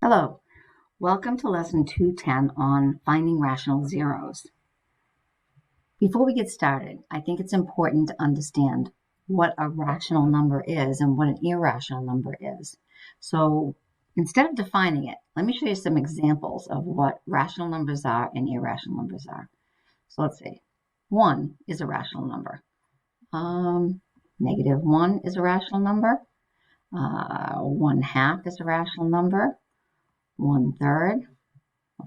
Hello, welcome to lesson 210 on finding rational zeros. Before we get started, I think it's important to understand what a rational number is and what an irrational number is. So instead of defining it, let me show you some examples of what rational numbers are and irrational numbers are. So let's see, 1 is a rational number. -1 is a rational number. 1/2 is a rational number. 1/3.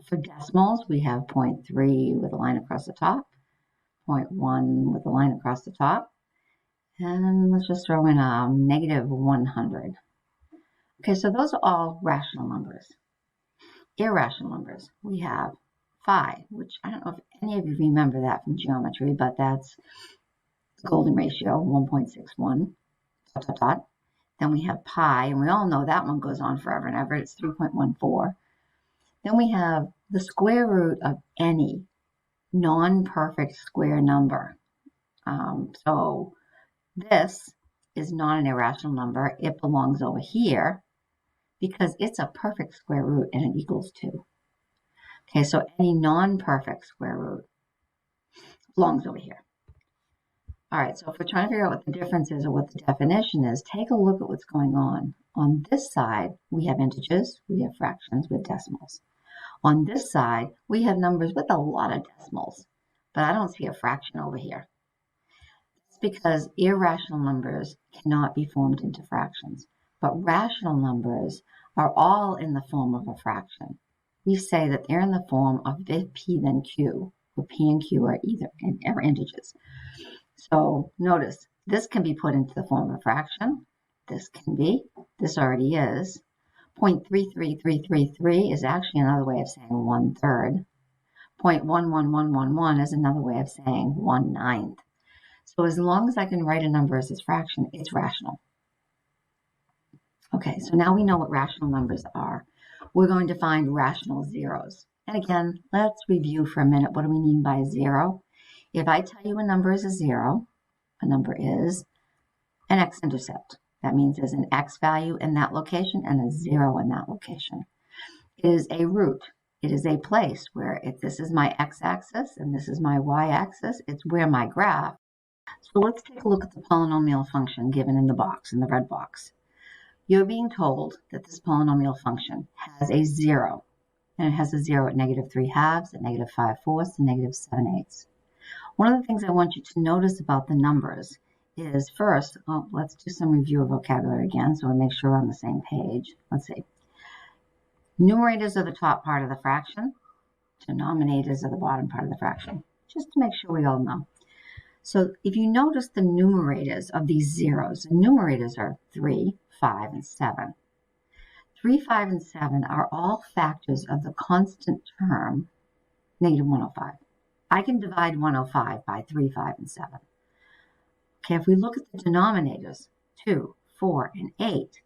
For decimals, we have 0.3 with a line across the top, 0.1 with a line across the top, and let's just throw in a -100. Okay, so those are all rational numbers. Irrational numbers, we have 5, which I don't know if any of you remember that from geometry, but that's the golden ratio, 1.61, ... Then we have pi, and we all know that one goes on forever and ever. It's 3.14. Then we have the square root of any non-perfect square number. So this is not an irrational number. It belongs over here because it's a perfect square root and it equals 2. Okay, so any non-perfect square root belongs over here. All right, so if we're trying to figure out what the difference is or what the definition is, take a look at what's going on. On this side, we have integers, we have fractions, we have decimals. On this side, we have numbers with a lot of decimals, but I don't see a fraction over here. That's because irrational numbers cannot be formed into fractions, but rational numbers are all in the form of a fraction. We say that they're in the form of if P then Q, where P and Q are integers. So notice, this can be put into the form of a fraction. This can be, this already is. 0.33333 is actually another way of saying 1/3. 0.11111 is another way of saying 1/9. So as long as I can write a number as its fraction, it's rational. Okay, so now we know what rational numbers are. We're going to find rational zeros. And again, let's review for a minute. What do we mean by a zero? If I tell you a number is a zero, a number is an x-intercept. That means there's an x value in that location and a 0 in that location. It is a root. It is a place where if this is my x-axis and this is my y-axis, it's where my graph. So let's take a look at the polynomial function given in the box, in the red box. You're being told that this polynomial function has a 0, and it has a 0 at -3/2, at -5/4, and -7/8. One of the things I want you to notice about the numbers is first, let's do some review of vocabulary again so we make sure we're on the same page. Let's see. Numerators are the top part of the fraction. Denominators are the bottom part of the fraction, just to make sure we all know. So if you notice the numerators of these zeros, the numerators are 3, 5, and 7. 3, 5, and 7 are all factors of the constant term, -105. I can divide 105 by 3, 5, and 7. Okay, if we look at the denominators, 2, 4, and 8,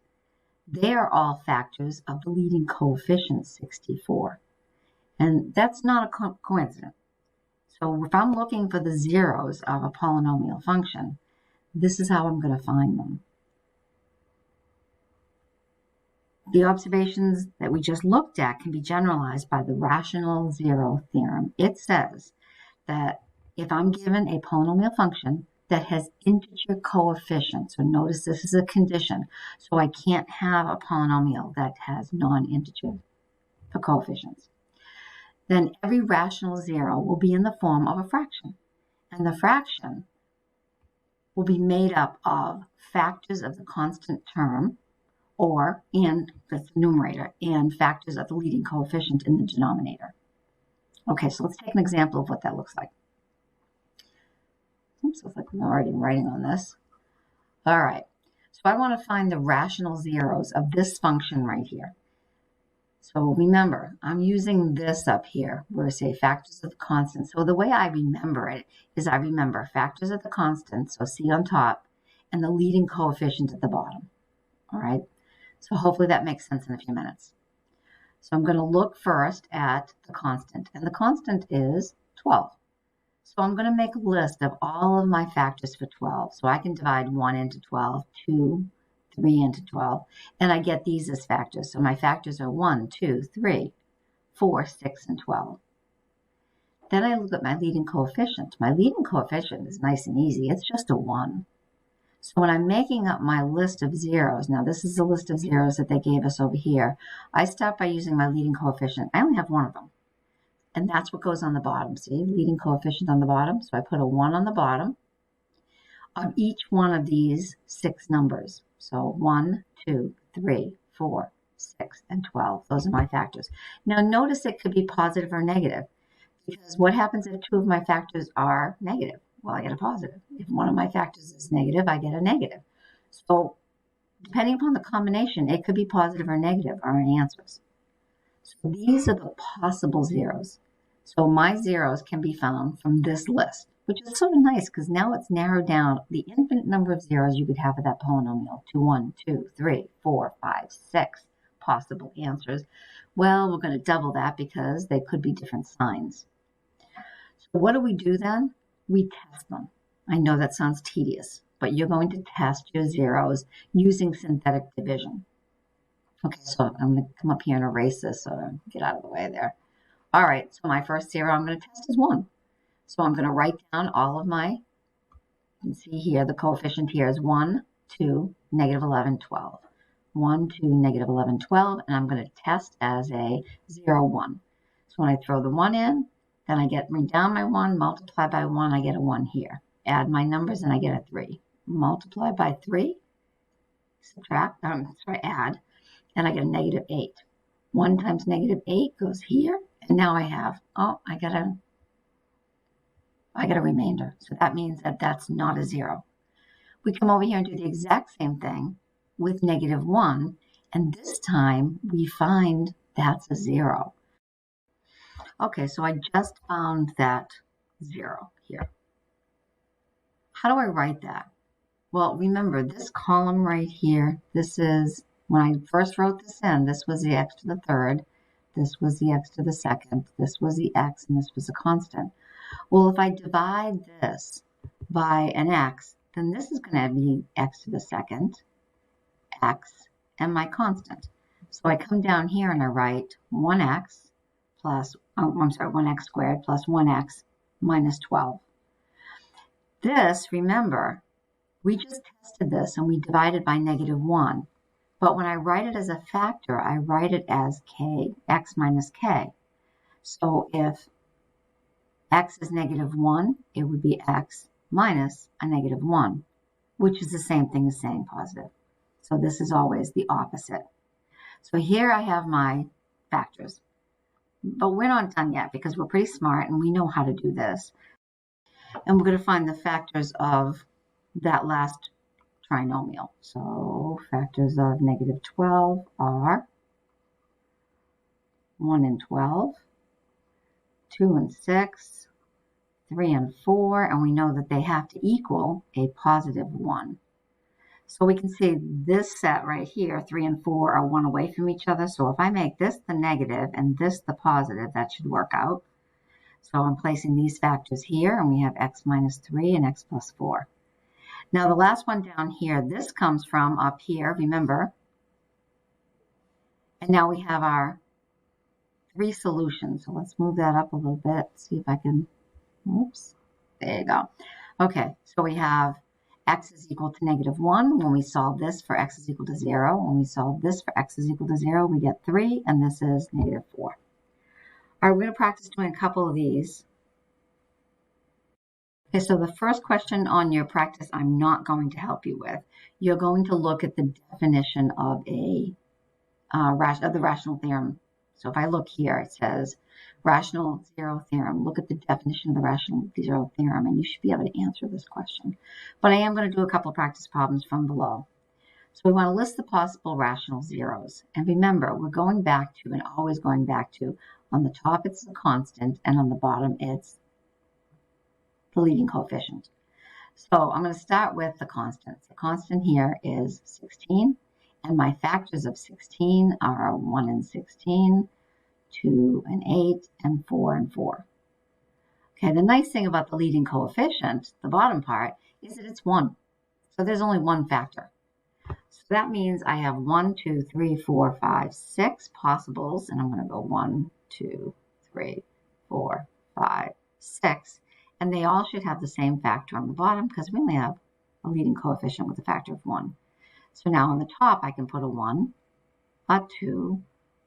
they are all factors of the leading coefficient, 64. And that's not a coincidence. So if I'm looking for the zeros of a polynomial function, this is how I'm going to find them. The observations that we just looked at can be generalized by the rational zero theorem. It says that if I'm given a polynomial function that has integer coefficients, so notice this is a condition, so I can't have a polynomial that has non-integer coefficients, then every rational zero will be in the form of a fraction. And the fraction will be made up of factors of the constant term, and the numerator, and factors of the leading coefficient in the denominator. Okay, so let's take an example of what that looks like. Oops, looks like I'm already writing on this. All right, so I want to find the rational zeros of this function right here. So remember, I'm using this up here where I say factors of the constant. So the way I remember it is I remember factors of the constant, so C on top, and the leading coefficient at the bottom. All right, so hopefully that makes sense in a few minutes. So I'm going to look first at the constant, and the constant is 12. So I'm going to make a list of all of my factors for 12. So I can divide 1 into 12, 2, 3 into 12, and I get these as factors. So my factors are 1, 2, 3, 4, 6, and 12. Then I look at my leading coefficient. My leading coefficient is nice and easy. It's just a 1. So when I'm making up my list of zeros, now this is the list of zeros that they gave us over here, I start by using my leading coefficient. I only have one of them. And that's what goes on the bottom. See, leading coefficient on the bottom. So I put a 1 on the bottom of each one of these 6 numbers. So 1, 2, 3, 4, 6, and 12. Those are my factors. Now notice it could be positive or negative, because what happens if 2 of my factors are negative? Well, I get a positive. If one of my factors is negative, I get a negative. So depending upon the combination, it could be positive or negative are my answers. So these are the possible zeros. So my zeros can be found from this list, which is sort of nice because now it's narrowed down the infinite number of zeros you could have for that polynomial to 1, 2, 3, 4, 5, 6 possible answers. Well, we're going to double that because they could be different signs. So what do we do then? We test them. I know that sounds tedious, but you're going to test your zeros using synthetic division. Okay, so I'm going to come up here and erase this so I get out of the way there. All right, so my first zero I'm going to test is 1. So I'm going to write down all of my, you can see here, the coefficient here is 1, 2, negative 11, 12. 1, 2, negative 11, 12, and I'm going to test as a 0, 1. So when I throw the 1 in, then I bring down my 1, multiply by 1, I get a 1 here. Add my numbers and I get a 3. Multiply by 3, subtract, add, and I get a negative 8. 1 times negative 8 goes here, and now I have, I got a remainder. So that means that that's not a 0. We come over here and do the exact same thing with negative 1, and this time we find that's a 0. Okay, so I just found that 0 here. How do I write that? Well, remember this column right here, this is, when I first wrote this in, this was the x to the third, this was the x to the second, this was the x, and this was a constant. Well, if I divide this by an x, then this is going to be x to the second, x, and my constant. So I come down here and I write 1x plus, 1x squared plus 1x minus 12. This, remember, we just tested this and we divided by negative 1. But when I write it as a factor, I write it as k, x minus k. So if x is negative 1, it would be x minus a negative 1, which is the same thing as saying positive. So this is always the opposite. So here I have my factors. But we're not done yet because we're pretty smart and we know how to do this. And we're going to find the factors of that last trinomial. So factors of negative 12 are 1 and 12, 2 and 6, 3 and 4, and we know that they have to equal a positive 1. So we can see this set right here, 3 and 4 are 1 away from each other. So if I make this the negative and this the positive, that should work out. So I'm placing these factors here, and we have x minus 3 and x plus 4. Now the last one down here, this comes from up here, remember. And now we have our 3 solutions. So let's move that up a little bit, see if I can, oops, there you go. Okay, so we have x is equal to negative 1. When we solve this for x is equal to 0, when we solve this for x is equal to 0, we get 3, and this is negative 4. All right, we're going to practice doing a couple of these. Okay, so the first question on your practice I'm not going to help you with. You're going to look at the definition of the rational theorem. So if I look here, it says rational zero theorem. Look at the definition of the rational zero theorem, and you should be able to answer this question. But I am going to do a couple of practice problems from below. So we want to list the possible rational zeros. And remember, we're going back to, and always going back to, on the top it's the constant, and on the bottom it's the leading coefficient. So I'm going to start with the constants. The constant here is 16, and my factors of 16 are 1 and 16, 2 and 8, and 4 and 4. Okay, the nice thing about the leading coefficient, the bottom part, is that it's 1. So there's only one factor. that means I have 1, 2, 3, 4, 5, 6 possibles, and I'm going to go 1, 2, 3, 4, 5, 6. And they all should have the same factor on the bottom because we only have a leading coefficient with a factor of 1. So now on the top, I can put a 1, a 2,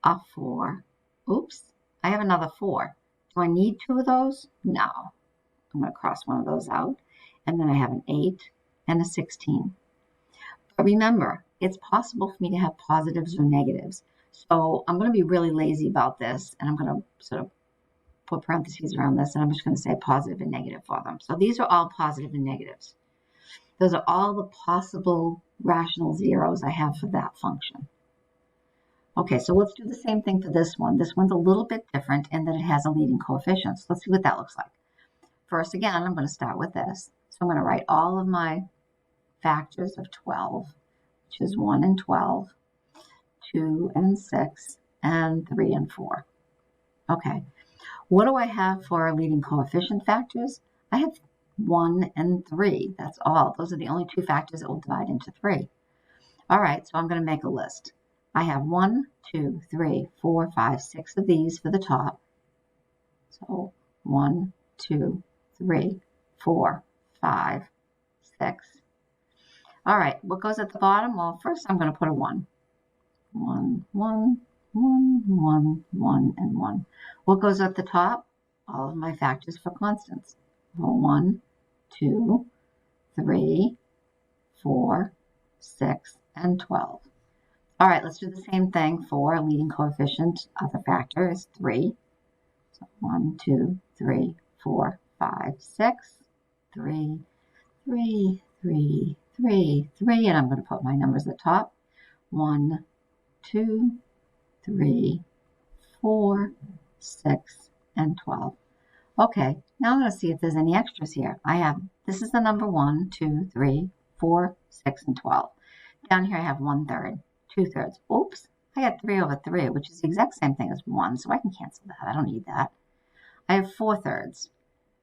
a 4. Oops, I have another 4. Do I need 2 of those? No. I'm going to cross one of those out. And then I have an 8 and a 16. But remember, it's possible for me to have positives or negatives. So I'm going to be really lazy about this, and I'm going to sort of put parentheses around this, and I'm just going to say positive and negative for them. So these are all positive and negatives. Those are all the possible rational zeros I have for that function. Okay, so let's do the same thing for this one. This one's a little bit different in that it has a leading coefficient. So let's see what that looks like. First, again, I'm going to start with this. So I'm going to write all of my factors of 12, which is 1 and 12, 2 and 6, and 3 and 4. Okay, what do I have for leading coefficient factors? I have 1 and 3. That's all. Those are the only two factors that will divide into 3. All right, so I'm going to make a list. I have 1, 2, 3, 4, 5, 6 of these for the top. So 1, 2, 3, 4, 5, 6. All right, what goes at the bottom? Well, first I'm going to put a 1. 1, 1, 1, 1, 1, and 1. What goes at the top? All of my factors for constants. Well, 1, 2, 3, 4, 6, and 12. All right, let's do the same thing for a leading coefficient. Other factor is 3. So 1, 2, 3, 4, 5, 6, 3, 3, 3, 3, 3, and I'm going to put my numbers at the top. 1, 2, 3, 4, 6, and 12. Okay, now I'm going to see if there's any extras here. This is the number 1, 2, 3, 4, 6, and 12. Down here I have 1/3, 2/3. Oops, I got 3 over 3, which is the exact same thing as 1, so I can cancel that. I don't need that. I have 4/3.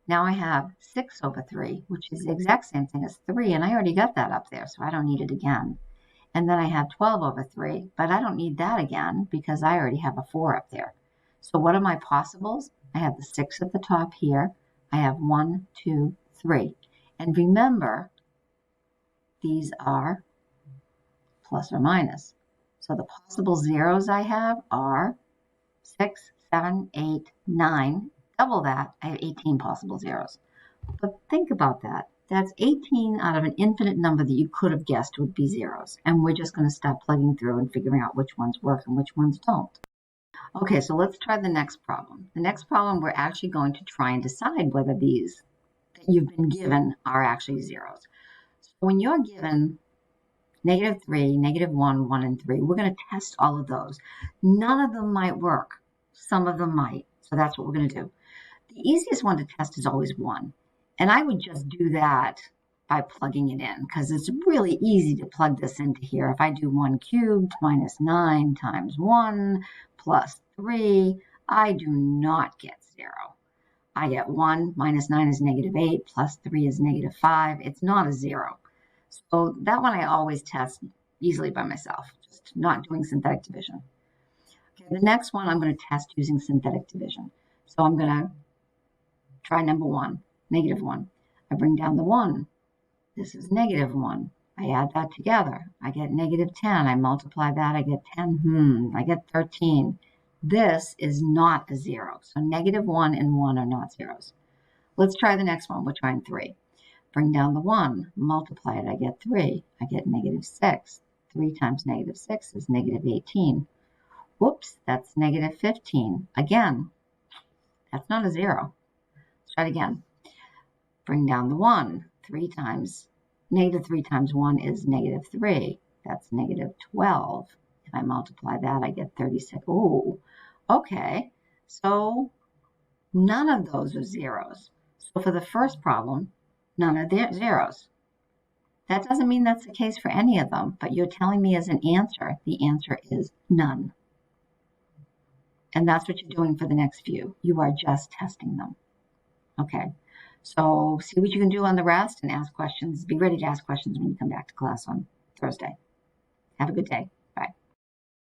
Now I have 6 over 3, which is the exact same thing as 3, and I already got that up there, so I don't need it again. And then I have 12 over 3, but I don't need that again because I already have a 4 up there. So what are my possibles? I have the 6 at the top here. I have 1, 2, 3. And remember, these are plus or minus. So the possible zeros I have are 6, 7, 8, 9. Double that, I have 18 possible zeros. But think about that. That's 18 out of an infinite number that you could have guessed would be zeros. And we're just going to start plugging through and figuring out which ones work and which ones don't. Okay, so let's try the next problem. The next problem, we're actually going to try and decide whether these that you've been given are actually zeros. So when you're given -3, -1, 1, and 3, we're going to test all of those. None of them might work. Some of them might. So that's what we're going to do. The easiest one to test is always 1. And I would just do that by plugging it in because it's really easy to plug this into here. If I do 1 cubed minus 9 times 1 plus 3, I do not get 0. I get 1 minus 9 is -8 plus 3 is -5. It's not a 0. So that one I always test easily by myself, just not doing synthetic division. Okay, the next one I'm going to test using synthetic division. So I'm going to try number 1, -1. I bring down the 1. This is -1. I add that together. I get -10. I multiply that. I get 10. I get 13. This is not a 0. So -1 and 1 are not zeros. Let's try the next one. We're trying 3. Bring down the 1. Multiply it. I get 3. I get -6. 3 times -6 is -18. Whoops, that's -15. Again, that's not a 0. Let's try it again. Bring down the 1. -3 times 1 is -3. That's -12. If I multiply that, I get 36. Oh, okay. So none of those are zeros. So for the first problem, none are zeros. That doesn't mean that's the case for any of them, but you're telling me as an answer, the answer is none. And that's what you're doing for the next few. You are just testing them. Okay. So see what you can do on the rest and ask questions. Be ready to ask questions when you come back to class on Thursday. Have a good day.